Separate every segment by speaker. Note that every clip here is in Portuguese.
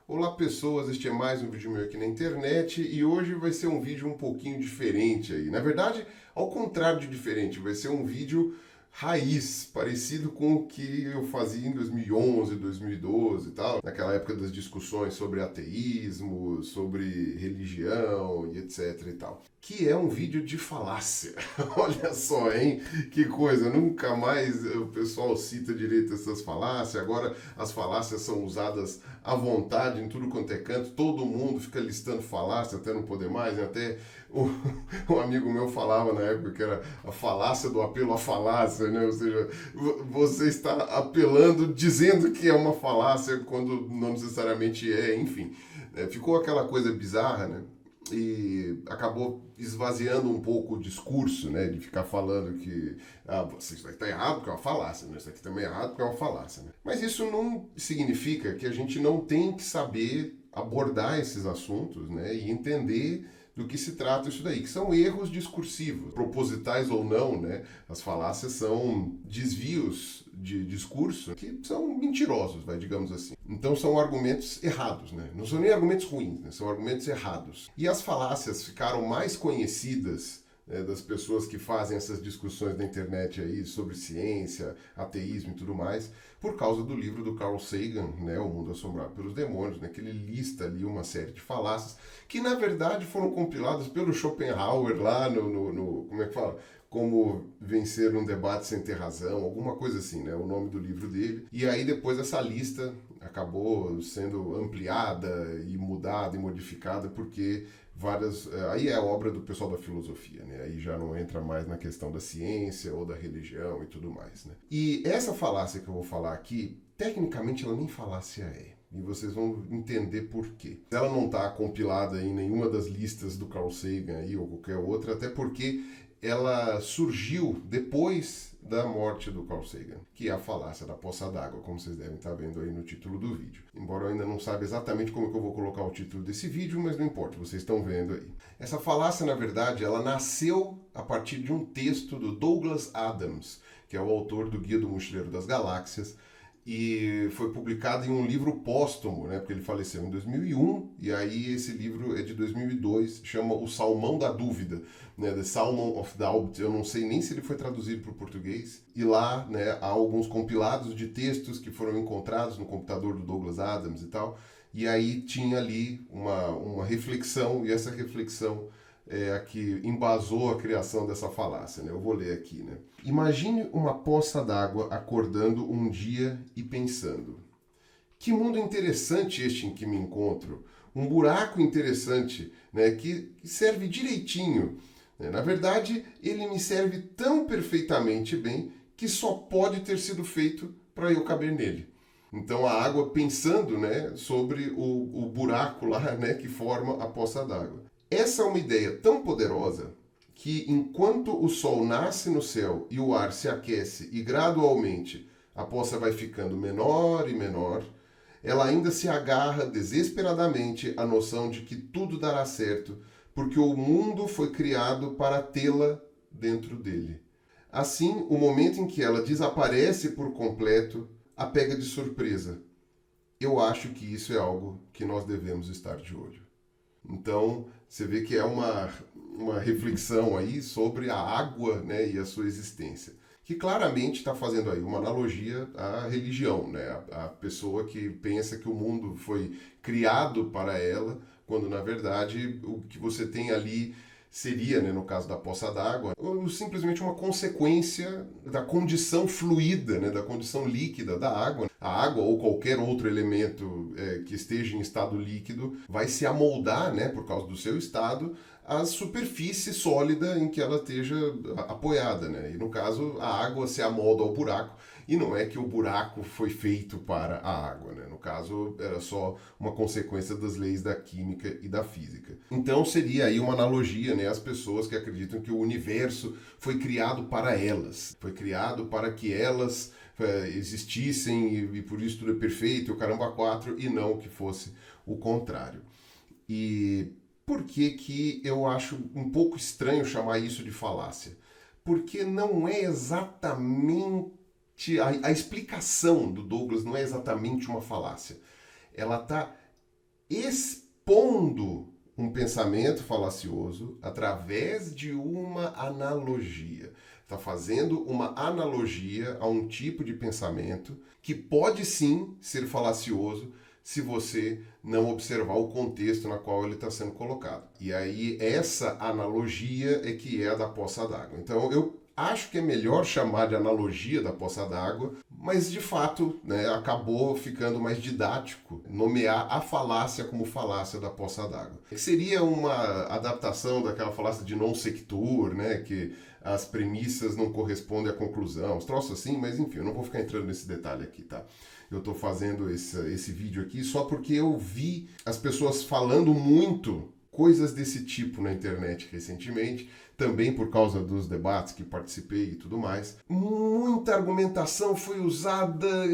Speaker 1: Olá pessoas, este é mais um vídeo meu aqui na internet e hoje vai ser um vídeo um pouquinho diferente aí. Na verdade, ao contrário de diferente, vai ser um vídeo raiz, parecido com o que eu fazia em 2011, 2012 e tal, naquela época das discussões sobre ateísmo, sobre religião e etc e tal. Que é um vídeo de falácia. Olha só, hein? Que coisa, nunca mais o pessoal cita direito essas falácias, agora as falácias são usadas à vontade em tudo quanto é canto, todo mundo fica listando falácia até não poder mais, né? Até um amigo meu falava na época que era a falácia do apelo à falácia, né? Ou seja, você está apelando, dizendo que é uma falácia quando não necessariamente é, enfim. Ficou aquela coisa bizarra, né? E acabou esvaziando um pouco o discurso, né, de ficar falando que isso aqui está errado porque é uma falácia, né? Isso aqui também é errado porque é uma falácia. Né? Mas isso não significa que a gente não tem que saber abordar esses assuntos, né, e entender do que se trata isso daí, que são erros discursivos, propositais ou não, né? As falácias são desvios de discurso que são mentirosos, digamos assim. Então são argumentos errados, né? Não são nem argumentos ruins, né? São argumentos errados. E as falácias ficaram mais conhecidas, né, das pessoas que fazem essas discussões na internet aí sobre ciência, ateísmo e tudo mais, por causa do livro do Carl Sagan, né, O Mundo Assombrado pelos Demônios, né, que ele lista ali uma série de falácias que na verdade foram compiladas pelo Schopenhauer lá como é que fala? Como vencer um debate sem ter razão, alguma coisa assim, né? O nome do livro dele. E aí depois essa lista acabou sendo ampliada e mudada e modificada porque aí é a obra do pessoal da filosofia, né? Aí já não entra mais na questão da ciência ou da religião e tudo mais, né? E essa falácia que eu vou falar aqui, tecnicamente ela nem falácia é. E vocês vão entender por quê. Ela não está compilada em nenhuma das listas do Carl Sagan aí, ou qualquer outra, até porque ela surgiu depois da morte do Carl Sagan, que é a falácia da poça d'água, como vocês devem estar vendo aí no título do vídeo. Embora eu ainda não saiba exatamente como que eu vou colocar o título desse vídeo, mas não importa, vocês estão vendo aí. Essa falácia, na verdade, ela nasceu a partir de um texto do Douglas Adams, que é o autor do Guia do Mochileiro das Galáxias, e foi publicado em um livro póstumo, né, porque ele faleceu em 2001, e aí esse livro é de 2002, chama O Salmão da Dúvida, né, The Salmon of Doubt. Eu não sei nem se ele foi traduzido para o português, e lá, né, há alguns compilados de textos que foram encontrados no computador do Douglas Adams e tal, e aí tinha ali uma reflexão, e essa reflexão é a que embasou a criação dessa falácia, né? Eu vou ler aqui, né? Imagine uma poça d'água acordando um dia e pensando: que mundo interessante este em que me encontro, um buraco interessante, né, que serve direitinho. Na verdade, ele me serve tão perfeitamente bem que só pode ter sido feito para eu caber nele. Então a água pensando, né, sobre o buraco lá, né, que forma a poça d'água. Essa é uma ideia tão poderosa que, enquanto o sol nasce no céu e o ar se aquece e gradualmente a poça vai ficando menor e menor, ela ainda se agarra desesperadamente à noção de que tudo dará certo, porque o mundo foi criado para tê-la dentro dele. Assim, o momento em que ela desaparece por completo a pega de surpresa. Eu acho que isso é algo que nós devemos estar de olho. Então, você vê que é uma reflexão aí sobre a água, né, e a sua existência, que claramente está fazendo aí uma analogia à religião, né, a pessoa que pensa que o mundo foi criado para ela, quando na verdade o que você tem ali seria, né, no caso da poça d'água, simplesmente uma consequência da condição fluida, né, da condição líquida da água. A água ou qualquer outro elemento que esteja em estado líquido vai se amoldar, né, por causa do seu estado, à superfície sólida em que ela esteja apoiada, né? E no caso, a água se amolda ao buraco, e não é que o buraco foi feito para a água, né? No caso, era só uma consequência das leis da química e da física. Então seria aí uma analogia, né, às pessoas que acreditam que o universo foi criado para elas, foi criado para que elas existissem e por isso tudo é perfeito, o caramba quatro, e não que fosse o contrário. E por que eu acho um pouco estranho chamar isso de falácia? Porque não é exatamente... A explicação do Douglas não é exatamente uma falácia. Ela está expondo um pensamento falacioso através de uma analogia. Está fazendo uma analogia a um tipo de pensamento que pode sim ser falacioso se você não observar o contexto na qual ele está sendo colocado. E aí essa analogia é que é a da poça d'água. Então eu acho que é melhor chamar de analogia da poça d'água, mas de fato, né, acabou ficando mais didático nomear a falácia como falácia da poça d'água. Seria uma adaptação daquela falácia de non sequitur, né, que as premissas não correspondem à conclusão, os troços assim, mas enfim, eu não vou ficar entrando nesse detalhe aqui, tá? Eu estou fazendo esse vídeo aqui só porque eu vi as pessoas falando muito coisas desse tipo na internet recentemente, também por causa dos debates que participei e tudo mais. Muita argumentação foi usada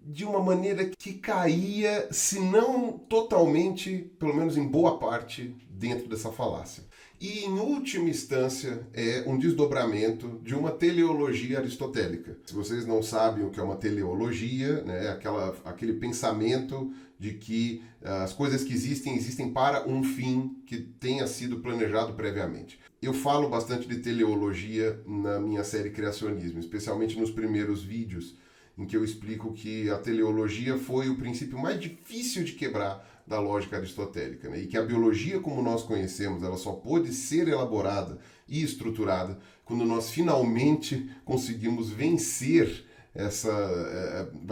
Speaker 1: de uma maneira que caía, se não totalmente, pelo menos em boa parte, dentro dessa falácia. E, em última instância, é um desdobramento de uma teleologia aristotélica. Se vocês não sabem o que é uma teleologia, né, aquele pensamento de que as coisas que existem para um fim que tenha sido planejado previamente. Eu falo bastante de teleologia na minha série Criacionismo, especialmente nos primeiros vídeos, em que eu explico que a teleologia foi o princípio mais difícil de quebrar da lógica aristotélica, né? E que a biologia como nós conhecemos, ela só pôde ser elaborada e estruturada quando nós finalmente conseguimos vencer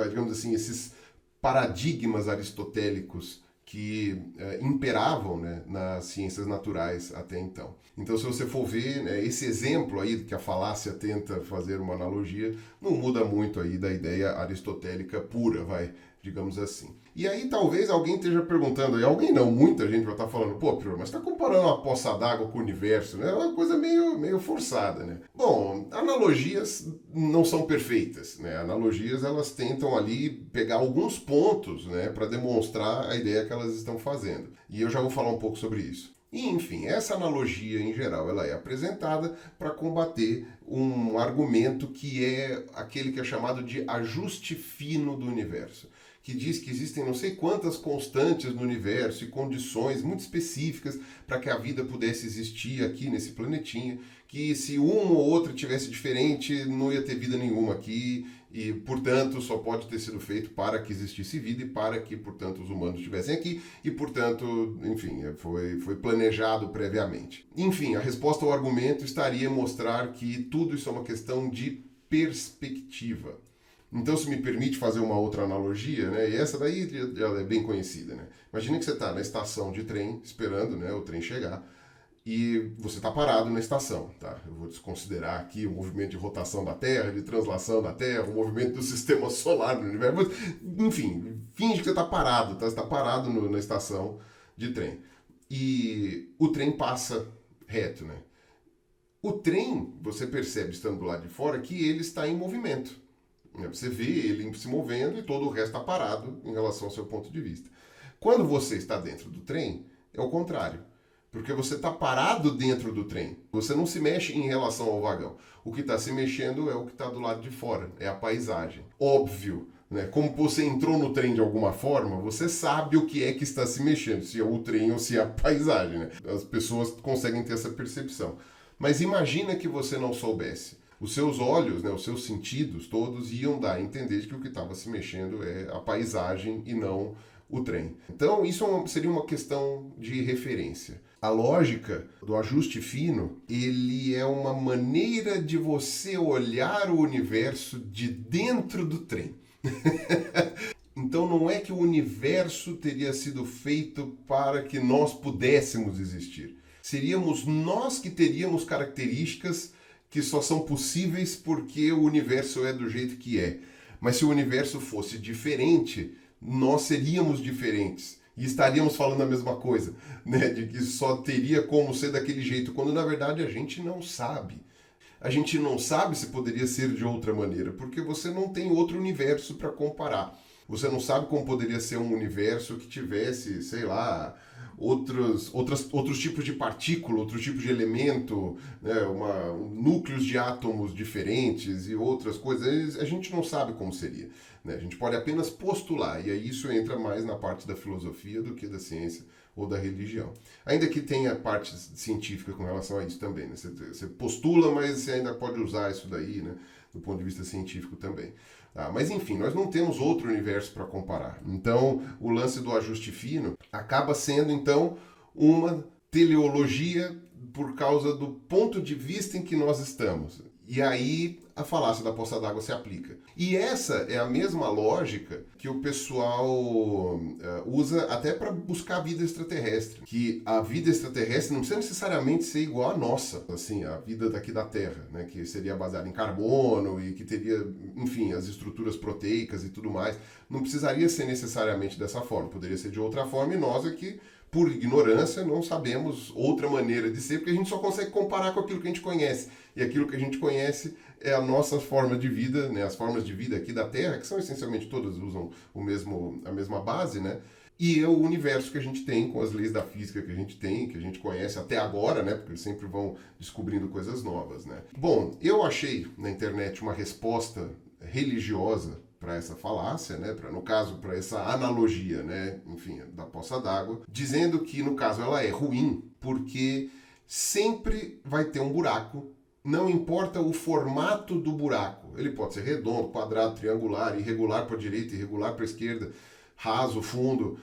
Speaker 1: digamos assim, esses paradigmas aristotélicos que imperavam, né, nas ciências naturais até então. Então, se você for ver, né, esse exemplo aí que a falácia tenta fazer uma analogia, não muda muito aí da ideia aristotélica pura, digamos assim. E aí talvez alguém esteja perguntando, e alguém não, muita gente vai estar falando, pô, Prior, mas está comparando uma poça d'água com o universo, né? É uma coisa meio forçada, né? Bom, analogias não são perfeitas, né? Analogias, elas tentam ali pegar alguns pontos, né, para demonstrar a ideia que elas estão fazendo. E eu já vou falar um pouco sobre isso. E, enfim, essa analogia, em geral, ela é apresentada para combater um argumento que é aquele que é chamado de ajuste fino do universo, que diz que existem não sei quantas constantes no universo e condições muito específicas para que a vida pudesse existir aqui nesse planetinha, que se uma ou outra tivesse diferente, não ia ter vida nenhuma aqui, e, portanto, só pode ter sido feito para que existisse vida e para que, portanto, os humanos estivessem aqui e, portanto, enfim, foi planejado previamente. Enfim, a resposta ao argumento estaria em mostrar que tudo isso é uma questão de perspectiva. Então, se me permite fazer uma outra analogia, né, e essa daí já é bem conhecida, né? Imagina que você está na estação de trem, esperando, né, o trem chegar, e você está parado na estação, tá? Eu vou desconsiderar aqui o movimento de rotação da Terra, de translação da Terra, o movimento do sistema solar no universo, enfim, finge que você está parado, tá? Você está parado na estação de trem. E o trem passa reto, né? O trem, você percebe estando do lado de fora que ele está em movimento. Você vê ele se movendo e todo o resto está parado em relação ao seu ponto de vista. Quando você está dentro do trem, é o contrário. Porque você está parado dentro do trem. Você não se mexe em relação ao vagão. O que está se mexendo é o que está do lado de fora. É a paisagem. Óbvio, né? Como você entrou no trem de alguma forma, você sabe o que é que está se mexendo. Se é o trem ou se é a paisagem, né? As pessoas conseguem ter essa percepção. Mas imagina que você não soubesse. Os seus olhos, né, os seus sentidos todos iam dar a entender que o que estava se mexendo é a paisagem e não o trem. Então, isso seria uma questão de referência. A lógica do ajuste fino, ele é uma maneira de você olhar o universo de dentro do trem. Então, não é que o universo teria sido feito para que nós pudéssemos existir. Seríamos nós que teríamos características que só são possíveis porque o universo é do jeito que é. Mas se o universo fosse diferente, nós seríamos diferentes e estaríamos falando a mesma coisa, né? De que só teria como ser daquele jeito, quando na verdade a gente não sabe. A gente não sabe se poderia ser de outra maneira, porque você não tem outro universo para comparar. Você não sabe como poderia ser um universo que tivesse, sei lá, outros tipos de partícula, outros tipos de elemento, né, núcleos de átomos diferentes e outras coisas. A gente não sabe como seria. Né? A gente pode apenas postular, e aí isso entra mais na parte da filosofia do que da ciência ou da religião. Ainda que tenha parte científica com relação a isso também. Né? Você postula, mas você ainda pode usar isso daí, né, do ponto de vista científico também. Mas enfim, nós não temos outro universo para comparar. Então, o lance do ajuste fino acaba sendo, então, uma teleologia por causa do ponto de vista em que nós estamos. E aí a falácia da poça d'água se aplica. E essa é a mesma lógica que o pessoal usa até para buscar a vida extraterrestre. Que a vida extraterrestre não precisa necessariamente ser igual à nossa, assim, a vida daqui da Terra, né? Que seria baseada em carbono e que teria, enfim, as estruturas proteicas e tudo mais. Não precisaria ser necessariamente dessa forma, poderia ser de outra forma, e nós aqui, por ignorância, não sabemos outra maneira de ser, porque a gente só consegue comparar com aquilo que a gente conhece. E aquilo que a gente conhece é a nossa forma de vida, né? As formas de vida aqui da Terra, que são essencialmente todas usam a mesma base, né? E é o universo que a gente tem, com as leis da física que a gente tem, que a gente conhece até agora, né? Porque eles sempre vão descobrindo coisas novas, né? Bom, eu achei na internet uma resposta religiosa para essa falácia, né? No caso, para essa analogia, né? Enfim, da poça d'água, dizendo que, no caso, ela é ruim porque sempre vai ter um buraco. Não importa o formato do buraco. Ele pode ser redondo, quadrado, triangular, irregular para a direita, irregular para a esquerda, raso, fundo.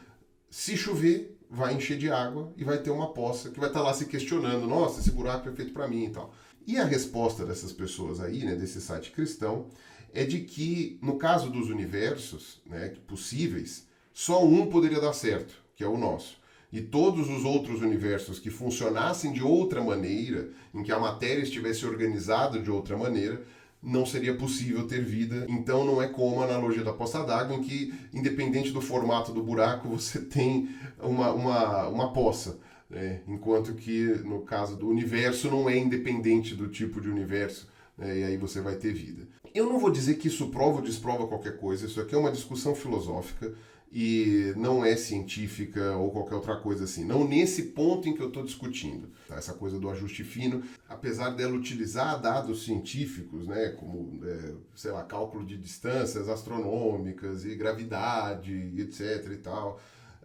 Speaker 1: Se chover, vai encher de água e vai ter uma poça que vai estar lá se questionando. Nossa, esse buraco é feito para mim e tal. E a resposta dessas pessoas aí, né, desse site cristão, é de que, no caso dos universos, né, possíveis, só um poderia dar certo, que é o nosso. E todos os outros universos que funcionassem de outra maneira, em que a matéria estivesse organizada de outra maneira, não seria possível ter vida. Então não é como a analogia da poça d'água, em que, independente do formato do buraco, você tem uma poça. Né? Enquanto que, no caso do universo, não é independente do tipo de universo. Né? E aí você vai ter vida. Eu não vou dizer que isso prova ou desprova qualquer coisa. Isso aqui é uma discussão filosófica. E não é científica ou qualquer outra coisa assim. Não nesse ponto em que eu estou discutindo. Tá? Essa coisa do ajuste fino, apesar dela utilizar dados científicos, né, como, sei lá, cálculo de distâncias astronômicas e gravidade, etc. e tal,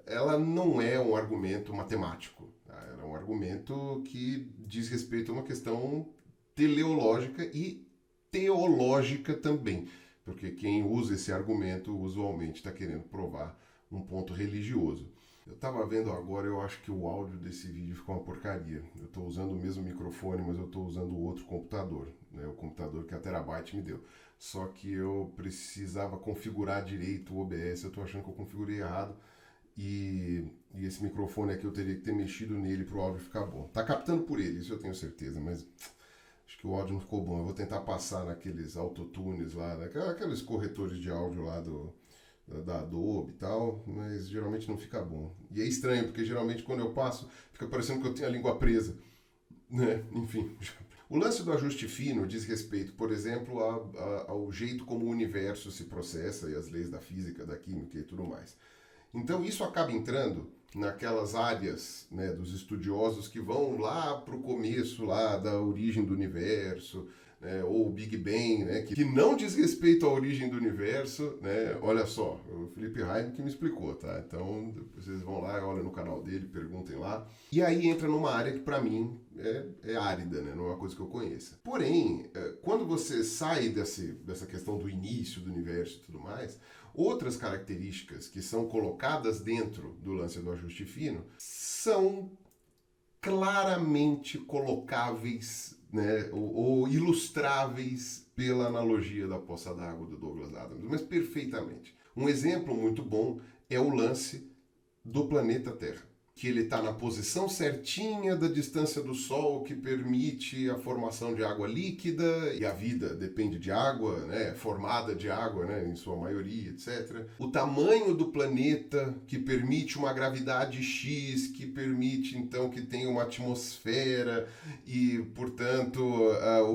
Speaker 1: ela não é um argumento matemático. Tá? Ela é um argumento que diz respeito a uma questão teleológica e teológica também. Porque quem usa esse argumento usualmente está querendo provar um ponto religioso. Eu estava vendo agora, eu acho que o áudio desse vídeo ficou uma porcaria. Eu estou usando o mesmo microfone, mas eu estou usando outro computador, né? O computador que a Terabyte me deu. Só que eu precisava configurar direito o OBS, eu estou achando que eu configurei errado. E esse microfone aqui eu teria que ter mexido nele para o áudio ficar bom. Tá captando por ele, isso eu tenho certeza, mas acho que o áudio não ficou bom. Eu vou tentar passar naqueles autotunes lá, aqueles corretores de áudio lá da Adobe e tal, mas geralmente não fica bom. E é estranho, porque geralmente quando eu passo, fica parecendo que eu tenho a língua presa. Né? Enfim. O lance do ajuste fino diz respeito, por exemplo, ao jeito como o universo se processa e as leis da física, da química e tudo mais. Então isso acaba entrando naquelas áreas, né, dos estudiosos que vão lá para o começo lá da origem do universo, né, ou o Big Bang, né, que não diz respeito à origem do universo, né, olha só, o Felipe Heim que me explicou, tá? Então vocês vão lá, olhem no canal dele, perguntem lá. E aí entra numa área que para mim é árida, né, não é uma coisa que eu conheça. Porém, quando você sai dessa questão do início do universo e tudo mais, outras características que são colocadas dentro do lance do ajuste fino são claramente colocáveis, né, ou ilustráveis pela analogia da poça d'água do Douglas Adams, mas perfeitamente. Um exemplo muito bom é o lance do planeta Terra, que ele está na posição certinha da distância do Sol, que permite a formação de água líquida, e a vida depende de água, né, formada de água, né, em sua maioria, etc. O tamanho do planeta, que permite uma gravidade X, que permite, então, que tenha uma atmosfera e, portanto,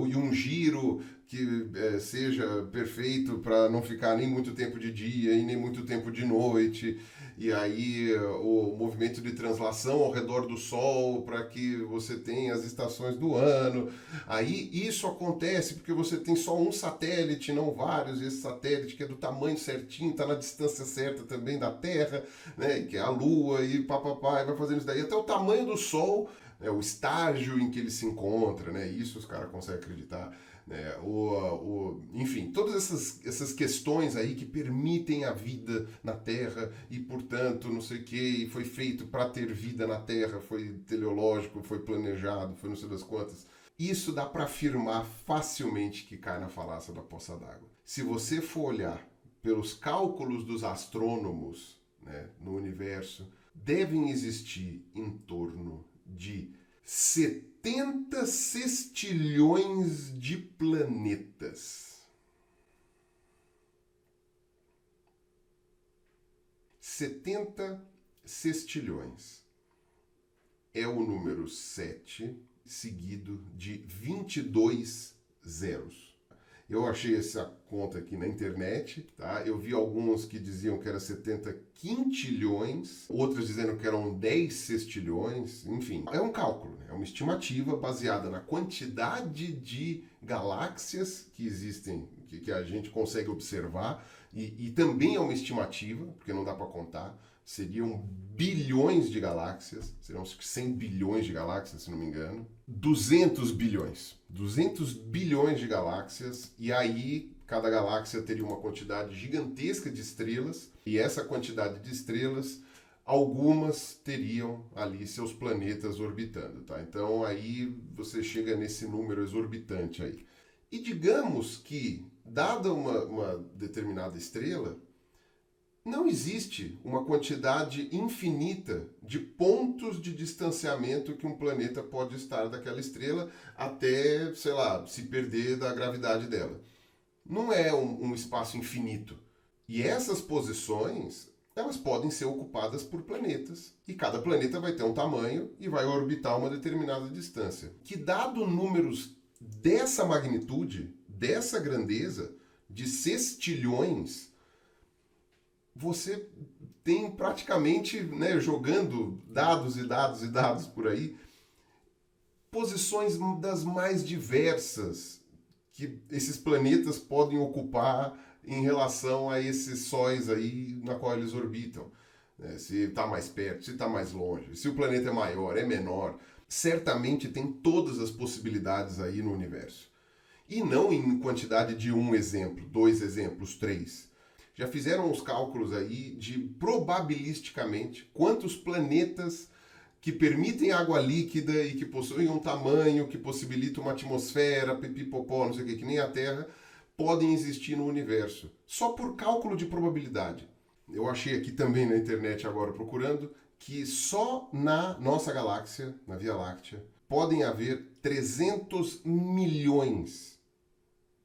Speaker 1: e um giro que seja perfeito para não ficar nem muito tempo de dia e nem muito tempo de noite, e aí o movimento de translação ao redor do Sol para que você tenha as estações do ano. Aí isso acontece porque você tem só um satélite, não vários, e esse satélite que é do tamanho certinho, está na distância certa também da Terra, né, que é a Lua, e papapá, vai fazendo isso daí. Até o tamanho do Sol, o estágio em que ele se encontra, né, isso os caras conseguem acreditar. Né, enfim, todas essas questões aí que permitem a vida na Terra e, portanto, não sei o que, foi feito para ter vida na Terra, foi teleológico, foi planejado, foi não sei das quantas. Isso dá para afirmar facilmente que cai na falácia da poça d'água. Se você for olhar pelos cálculos dos astrônomos, né, no universo, devem existir em torno de 70 sextilhões de planetas. 70 sextilhões. É o número 7 seguido de 22 zeros. Eu achei essa conta aqui na internet, tá? Eu vi alguns que diziam que era 70 quintilhões, outros dizendo que eram 10 sextilhões, enfim. É um cálculo, né? É uma estimativa baseada na quantidade de galáxias que existem, que a gente consegue observar, e também é uma estimativa, porque não dá para contar. Seriam bilhões de galáxias, seriam 100 bilhões de galáxias, se não me engano. 200 bilhões. 200 bilhões de galáxias, e aí cada galáxia teria uma quantidade gigantesca de estrelas, e essa quantidade de estrelas, algumas teriam ali seus planetas orbitando, tá? Então aí você chega nesse número exorbitante aí. E digamos que, dada uma determinada estrela, não existe uma quantidade infinita de pontos de distanciamento que um planeta pode estar daquela estrela até, sei lá, se perder da gravidade dela. Não é um espaço infinito. E essas posições, elas podem ser ocupadas por planetas. E cada planeta vai ter um tamanho e vai orbitar uma determinada distância. Que, dado números dessa magnitude, dessa grandeza, de sextilhões, você tem praticamente, né, jogando dados e dados e dados por aí, posições das mais diversas que esses planetas podem ocupar em relação a esses sóis aí na qual eles orbitam. Se está mais perto, se está mais longe, se o planeta é maior, é menor. Certamente tem todas as possibilidades aí no universo. E não em quantidade de um exemplo, 2 exemplos, 3. Já fizeram os cálculos aí de, probabilisticamente, quantos planetas que permitem água líquida e que possuem um tamanho que possibilita uma atmosfera, pipipopó, não sei o que nem a Terra, podem existir no universo. Só por cálculo de probabilidade. Eu achei aqui também na internet agora procurando que só na nossa galáxia, na Via Láctea, podem haver 300 milhões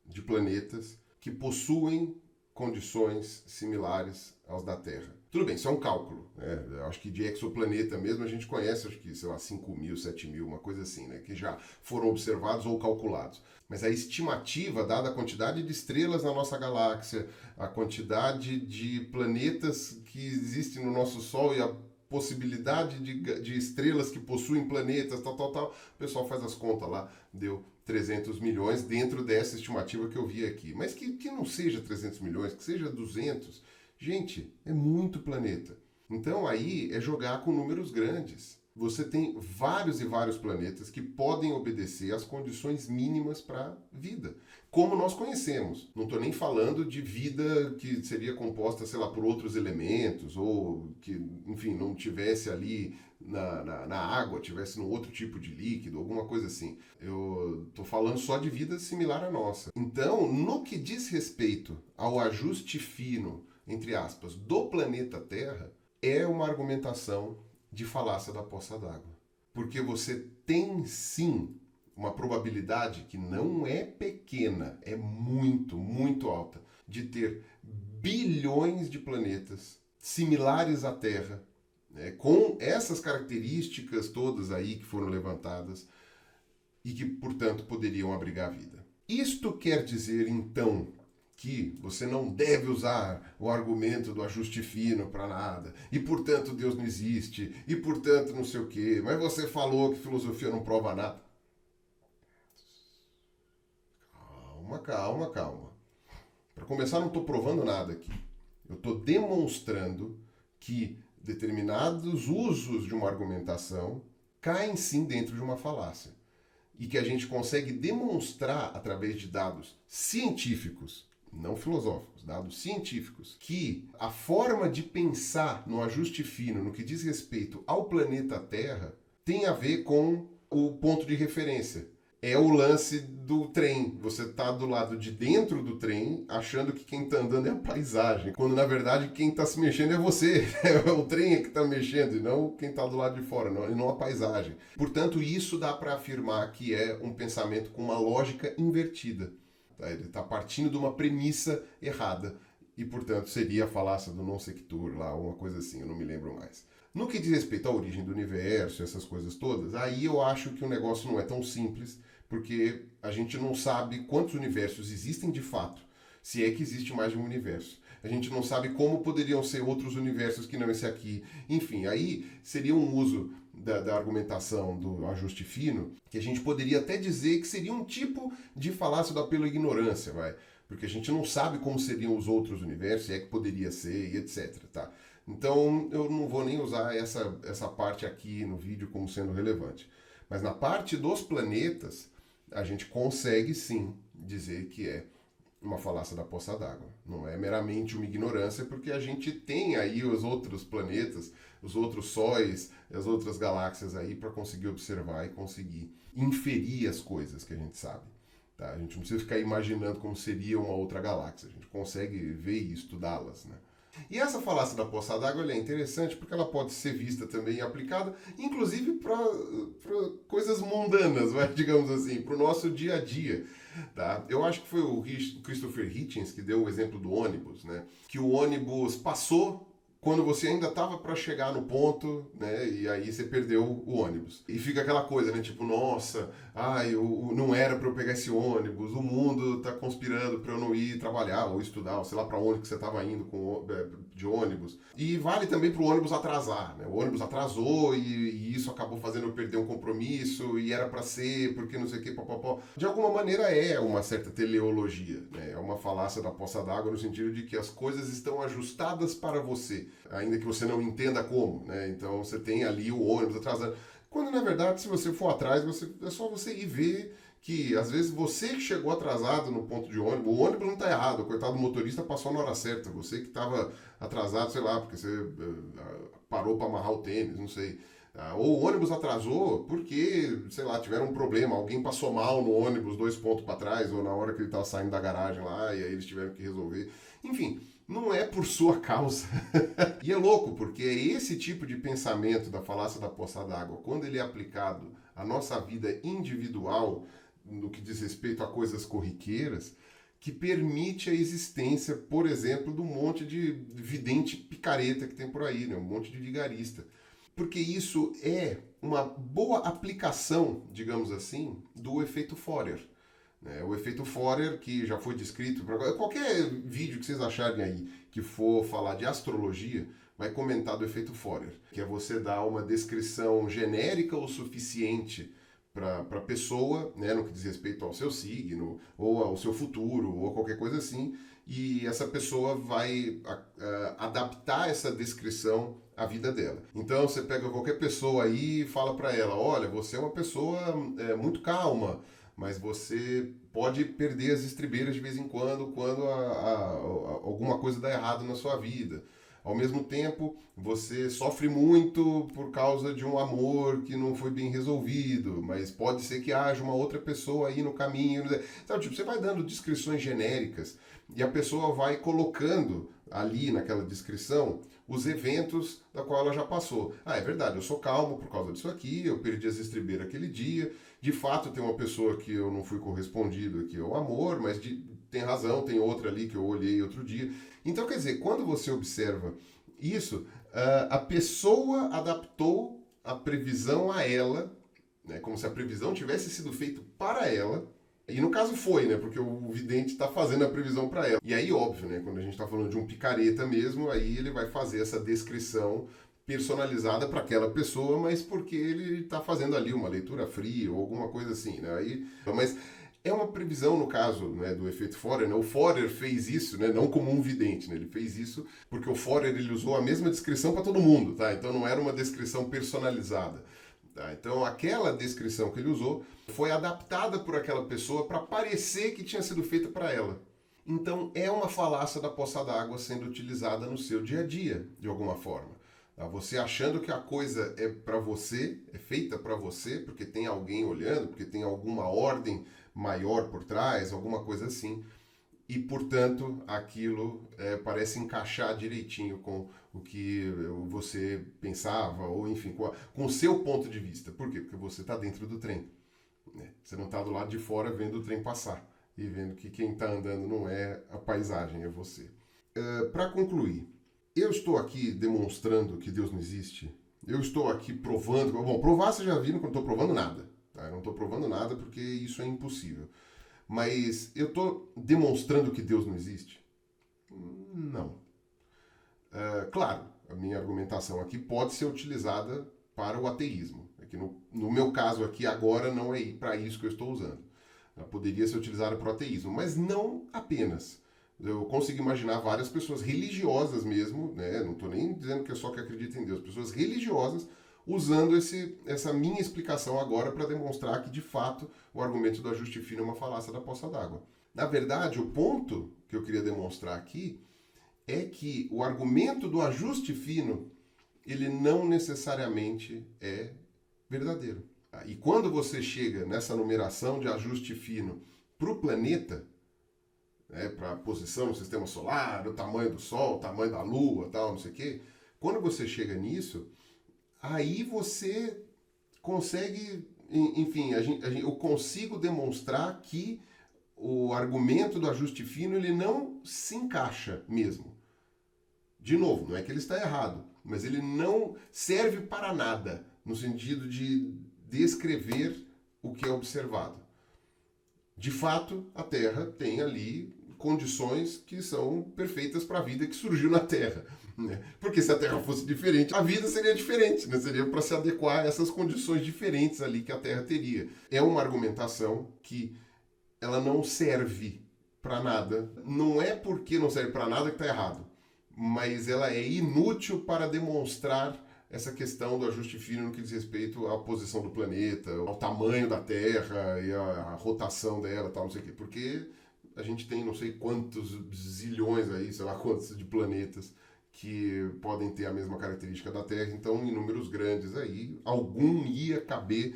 Speaker 1: de planetas que possuem condições similares aos da Terra. Tudo bem, isso é um cálculo. Né? Eu acho que de exoplaneta mesmo a gente conhece, acho que, sei lá, 5 mil, 7 mil, uma coisa assim, né? Que já foram observados ou calculados. Mas a estimativa, dada a quantidade de estrelas na nossa galáxia, a quantidade de planetas que existem no nosso Sol e a possibilidade de estrelas que possuem planetas, tal, o pessoal faz as contas lá, deu 300 milhões dentro dessa estimativa que eu vi aqui. Mas que não seja 300 milhões, que seja 200. Gente, é muito planeta. Então aí é jogar com números grandes. Você tem vários e vários planetas que podem obedecer às condições mínimas para vida, como nós conhecemos. Não estou nem falando de vida que seria composta, sei lá, por outros elementos, ou que, enfim, não tivesse ali na água, tivesse num outro tipo de líquido, alguma coisa assim. Eu estou falando só de vida similar à nossa. Então, no que diz respeito ao ajuste fino, entre aspas, do planeta Terra, é uma argumentação de falácia da poça d'água. Porque você tem sim uma probabilidade que não é pequena, é muito, muito alta, de ter bilhões de planetas similares à Terra, né, com essas características todas aí que foram levantadas e que, portanto, poderiam abrigar vida. Isto quer dizer, então, que você não deve usar o argumento do ajuste fino para nada, e portanto Deus não existe, e portanto não sei o quê, mas você falou que filosofia não prova nada. Calma, calma, calma. Para começar, não estou provando nada aqui. Eu estou demonstrando que determinados usos de uma argumentação caem sim dentro de uma falácia. E que a gente consegue demonstrar através de dados científicos, não filosóficos, dados científicos, que a forma de pensar no ajuste fino, no que diz respeito ao planeta Terra, tem a ver com o ponto de referência. É o lance do trem. Você está do lado de dentro do trem, achando que quem está andando é a paisagem, quando na verdade quem está se mexendo é você. O trem é que está mexendo e não quem está do lado de fora, e não a paisagem. Portanto, isso dá para afirmar que é um pensamento com uma lógica invertida. Ele está partindo de uma premissa errada e, portanto, seria a falácia do non sequitur, lá, uma coisa assim, eu não me lembro mais. No que diz respeito à origem do universo, essas coisas todas, aí eu acho que o negócio não é tão simples, porque a gente não sabe quantos universos existem de fato, se é que existe mais de um universo. A gente não sabe como poderiam ser outros universos que não esse aqui. Enfim, aí seria um uso da argumentação do ajuste fino, que a gente poderia até dizer que seria um tipo de falácia do apelo à ignorância, vai? Porque a gente não sabe como seriam os outros universos, se é que poderia ser, e etc. Tá? Então eu não vou nem usar essa parte aqui no vídeo como sendo relevante. Mas na parte dos planetas, a gente consegue sim dizer que é uma falácia da poça d'água. Não é meramente uma ignorância, porque a gente tem aí os outros planetas, os outros sóis, as outras galáxias aí para conseguir observar e conseguir inferir as coisas que a gente sabe. Tá? A gente não precisa ficar imaginando como seria uma outra galáxia. A gente consegue ver e estudá-las, né? E essa falácia da poça d'água é interessante porque ela pode ser vista também e aplicada, inclusive para coisas mundanas, digamos assim, para o nosso dia a dia. Tá? Eu acho que foi o Christopher Hitchens que deu o exemplo do ônibus, né? Que o ônibus passou quando você ainda estava para chegar no ponto, né? E aí você perdeu o ônibus. E fica aquela coisa, né? Tipo, nossa, não era para eu pegar esse ônibus, o mundo está conspirando para eu não ir trabalhar ou estudar, ou sei lá para onde que você estava indo de ônibus. E vale também para o ônibus atrasar, né? O ônibus atrasou e isso acabou fazendo eu perder um compromisso e era para ser, porque não sei o que, papapó. De alguma maneira é uma certa teleologia, né? É uma falácia da poça d'água no sentido de que as coisas estão ajustadas para você, ainda que você não entenda como, né? Então você tem ali o ônibus atrasado. Quando na verdade, se você for atrás, é só você ir ver que às vezes você que chegou atrasado no ponto de ônibus, o ônibus não está errado, o coitado do motorista passou na hora certa, você que estava atrasado, sei lá, porque você parou para amarrar o tênis, não sei. Ou o ônibus atrasou porque, sei lá, tiveram um problema, alguém passou mal no ônibus 2 pontos para trás, ou na hora que ele estava saindo da garagem lá, e aí eles tiveram que resolver. Enfim, não é por sua causa. E é louco, porque é esse tipo de pensamento da falácia da poça d'água, quando ele é aplicado à nossa vida individual, no que diz respeito a coisas corriqueiras, que permite a existência, por exemplo, de um monte de vidente picareta que tem por aí, né? Um monte de vigarista. Porque isso é uma boa aplicação, digamos assim, do efeito Forer. O efeito Forer, que já foi descrito, qualquer vídeo que vocês acharem aí que for falar de astrologia, vai comentar do efeito Forer, que é você dar uma descrição genérica o suficiente para a pessoa, né, no que diz respeito ao seu signo, ou ao seu futuro, ou qualquer coisa assim, e essa pessoa vai adaptar essa descrição à vida dela. Então você pega qualquer pessoa aí e fala para ela, olha, você é uma pessoa muito calma, mas você pode perder as estribeiras de vez em quando alguma coisa dá errado na sua vida. Ao mesmo tempo, você sofre muito por causa de um amor que não foi bem resolvido, mas pode ser que haja uma outra pessoa aí no caminho. Sabe, tipo, você vai dando descrições genéricas e a pessoa vai colocando ali naquela descrição os eventos da qual ela já passou. É verdade, eu sou calmo por causa disso aqui, eu perdi as estribeiras aquele dia, de fato tem uma pessoa que eu não fui correspondido aqui ao amor, mas tem razão, tem outra ali que eu olhei outro dia. Então, quer dizer, quando você observa isso, a pessoa adaptou a previsão a ela, né, como se a previsão tivesse sido feita para ela, E no caso foi, né? Porque o vidente está fazendo a previsão para ela. E aí, óbvio, né? Quando a gente está falando de um picareta mesmo, aí ele vai fazer essa descrição personalizada para aquela pessoa, mas porque ele está fazendo ali uma leitura fria ou alguma coisa assim, né? Aí, mas é uma previsão no caso, né, do efeito Forer, né? O Forer fez isso, né? Não como um vidente, né? Ele fez isso porque o Forer ele usou a mesma descrição para todo mundo, tá? Então não era uma descrição personalizada. Tá? Então, aquela descrição que ele usou foi adaptada por aquela pessoa para parecer que tinha sido feita para ela. Então, é uma falácia da poça d'água sendo utilizada no seu dia a dia, de alguma forma. Tá? Você achando que a coisa é para você, é feita para você, porque tem alguém olhando, porque tem alguma ordem maior por trás, alguma coisa assim. E, portanto, aquilo parece encaixar direitinho com o que você pensava, ou enfim, com o seu ponto de vista. Por quê? Porque você está dentro do trem. Né? Você não está do lado de fora vendo o trem passar e vendo que quem está andando não é a paisagem, é você. Para concluir, eu estou aqui demonstrando que Deus não existe. Eu estou aqui provando. Bom, provar vocês já viram que eu não estou provando nada. Tá? Eu não estou provando nada porque isso é impossível. Mas eu estou demonstrando que Deus não existe? Não. Claro, a minha argumentação aqui pode ser utilizada para o ateísmo. É que no meu caso aqui agora não é para isso que eu estou usando. Ela poderia ser utilizada para o ateísmo, mas não apenas. Eu consigo imaginar várias pessoas religiosas mesmo, né? Não estou nem dizendo que é só que acreditam em Deus, pessoas religiosas usando essa minha explicação agora para demonstrar que, de fato, o argumento do ajuste fino é uma falácia da poça d'água. Na verdade, o ponto que eu queria demonstrar aqui é que o argumento do ajuste fino, ele não necessariamente é verdadeiro. E quando você chega nessa numeração de ajuste fino para o planeta, né, para a posição no sistema solar, o tamanho do Sol, o tamanho da Lua, tal, não sei o quê, quando você chega nisso, aí você consegue, enfim, eu consigo demonstrar que o argumento do ajuste fino ele não se encaixa mesmo. De novo, não é que ele está errado, mas ele não serve para nada, no sentido de descrever o que é observado. De fato, a Terra tem ali condições que são perfeitas para a vida que surgiu na Terra. Né? Porque se a Terra fosse diferente, a vida seria diferente, né? Seria para se adequar a essas condições diferentes ali que a Terra teria. É uma argumentação que ela não serve para nada. Não é porque não serve para nada que está errado, mas ela é inútil para demonstrar essa questão do ajuste fino no que diz respeito à posição do planeta, ao tamanho da Terra e à rotação dela, tal, não sei o quê. Porque a gente tem não sei quantos zilhões aí, sei lá quantos de planetas que podem ter a mesma característica da Terra, então em números grandes aí, algum ia caber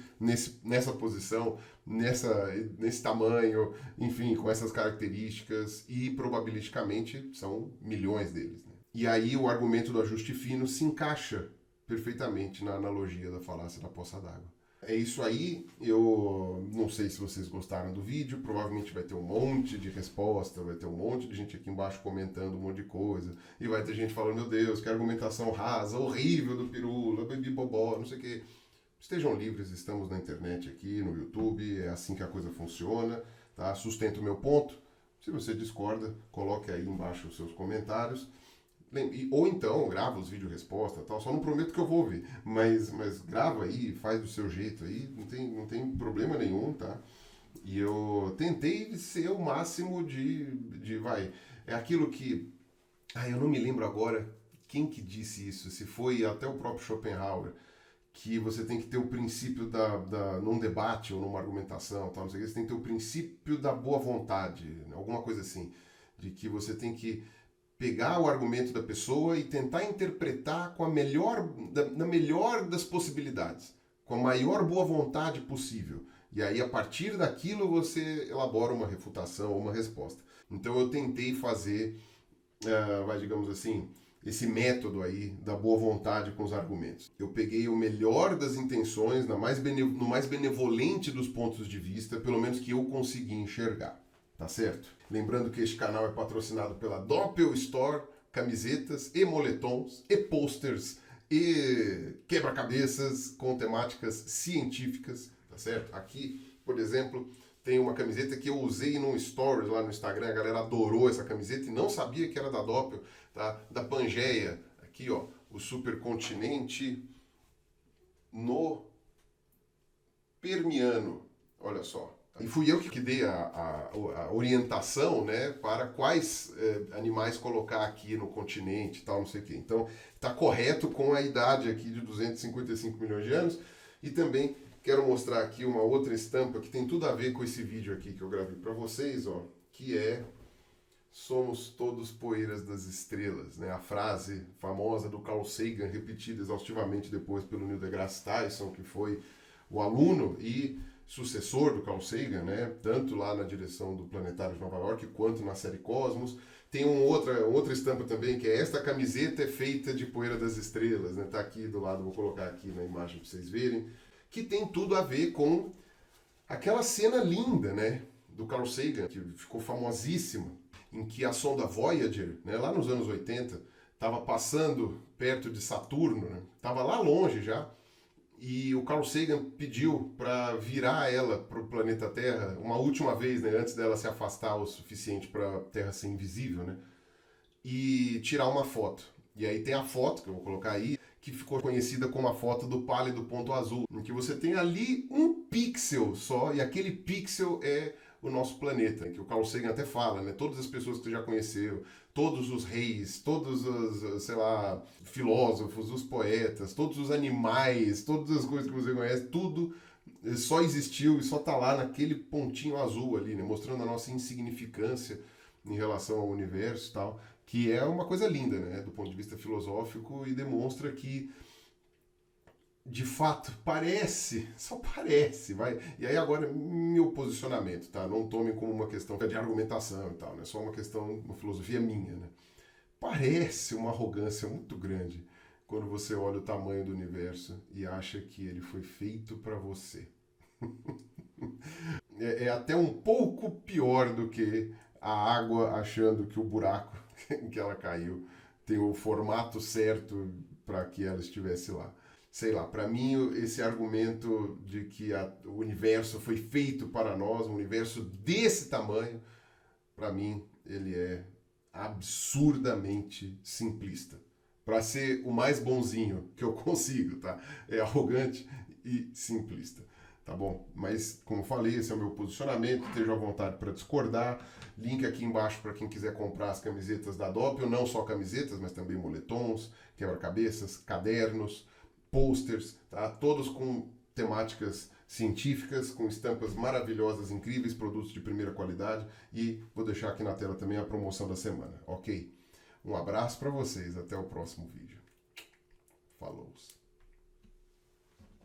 Speaker 1: nessa posição, nesse tamanho, enfim, com essas características, e probabilisticamente são milhões deles. Né? E aí o argumento do ajuste fino se encaixa perfeitamente na analogia da falácia da poça d'água. É isso aí, eu não sei se vocês gostaram do vídeo, provavelmente vai ter um monte de resposta, vai ter um monte de gente aqui embaixo comentando um monte de coisa, e vai ter gente falando, meu Deus, que argumentação rasa, horrível do Pirula, baby bobó, não sei o que. Estejam livres, estamos na internet aqui, no YouTube, é assim que a coisa funciona, tá? Sustento o meu ponto. Se você discorda, coloque aí embaixo os seus comentários. Ou então grava os vídeos resposta, tal. Só não prometo que eu vou ouvir, mas grava aí, faz do seu jeito aí, não tem problema nenhum, tá? E eu tentei ser o máximo vai. É aquilo que. Eu não me lembro agora quem que disse isso, se foi até o próprio Schopenhauer, que você tem que ter o princípio num debate ou numa argumentação, tal, não sei o que, você tem que ter o princípio da boa vontade, alguma coisa assim, de que você tem que pegar o argumento da pessoa e tentar interpretar na melhor das possibilidades, com a maior boa vontade possível. E aí, a partir daquilo, você elabora uma refutação ou uma resposta. Então, eu tentei fazer, digamos assim, esse método aí da boa vontade com os argumentos. Eu peguei o melhor das intenções, no mais benevolente dos pontos de vista, pelo menos que eu consegui enxergar. Tá certo? Lembrando que este canal é patrocinado pela Doppel Store, camisetas e moletons e posters e quebra-cabeças com temáticas científicas, tá certo? Aqui, por exemplo, tem uma camiseta que eu usei num stories lá no Instagram, a galera adorou essa camiseta e não sabia que era da Doppel, tá? Da Pangeia, aqui ó, o supercontinente no Permiano, olha só. E fui eu que dei a orientação, né, para quais animais colocar aqui no continente e tal, não sei o quê. Então, está correto com a idade aqui de 255 milhões de anos. E também quero mostrar aqui uma outra estampa que tem tudo a ver com esse vídeo aqui que eu gravei para vocês, ó, que é "Somos todos poeiras das estrelas", né? A frase famosa do Carl Sagan, repetida exaustivamente depois pelo Neil deGrasse Tyson, que foi o aluno e sucessor do Carl Sagan, né? Tanto lá na direção do Planetário de Nova York quanto na série Cosmos. Tem outra estampa também, que é "Esta camiseta é feita de poeira das estrelas", né? Tá aqui do lado, vou colocar aqui na imagem para vocês verem, que tem tudo a ver com aquela cena linda, né, do Carl Sagan, que ficou famosíssima, em que a sonda Voyager, né, lá nos anos 80, estava passando perto de Saturno, né? Estava lá longe já, e o Carl Sagan pediu para virar ela para o planeta Terra uma última vez, né, antes dela se afastar o suficiente para a Terra ser invisível, né, e tirar uma foto. E aí tem a foto, que eu vou colocar aí, que ficou conhecida como a foto do pálido ponto azul, em que você tem ali um pixel só, e aquele pixel é o nosso planeta, que o Carl Sagan até fala, né? Todas as pessoas que você já conheceu, todos os reis, todos os, sei lá, filósofos, os poetas, todos os animais, todas as coisas que você conhece, tudo só existiu e só tá lá naquele pontinho azul ali, né? Mostrando a nossa insignificância em relação ao universo e tal, que é uma coisa linda, né? Do ponto de vista filosófico, e demonstra que de fato, só parece, vai. E aí agora, meu posicionamento, tá? Não tomem como uma questão de argumentação e tal, né? Só uma questão, uma filosofia minha, né? Parece uma arrogância muito grande quando você olha o tamanho do universo e acha que ele foi feito para você. É até um pouco pior do que a água achando que o buraco em que ela caiu tem o formato certo para que ela estivesse lá. Sei lá, para mim esse argumento de que o universo foi feito para nós, um universo desse tamanho, para mim ele é absurdamente simplista. Para ser o mais bonzinho que eu consigo, tá? É arrogante e simplista, tá bom? Mas, como eu falei, esse é o meu posicionamento, esteja à vontade para discordar. Link aqui embaixo para quem quiser comprar as camisetas da Doppel, não só camisetas, mas também moletons, quebra-cabeças, cadernos, posters, tá? Todos com temáticas científicas, com estampas maravilhosas, incríveis, produtos de primeira qualidade, e vou deixar aqui na tela também a promoção da semana, ok? Um abraço para vocês, até o próximo vídeo. Falou!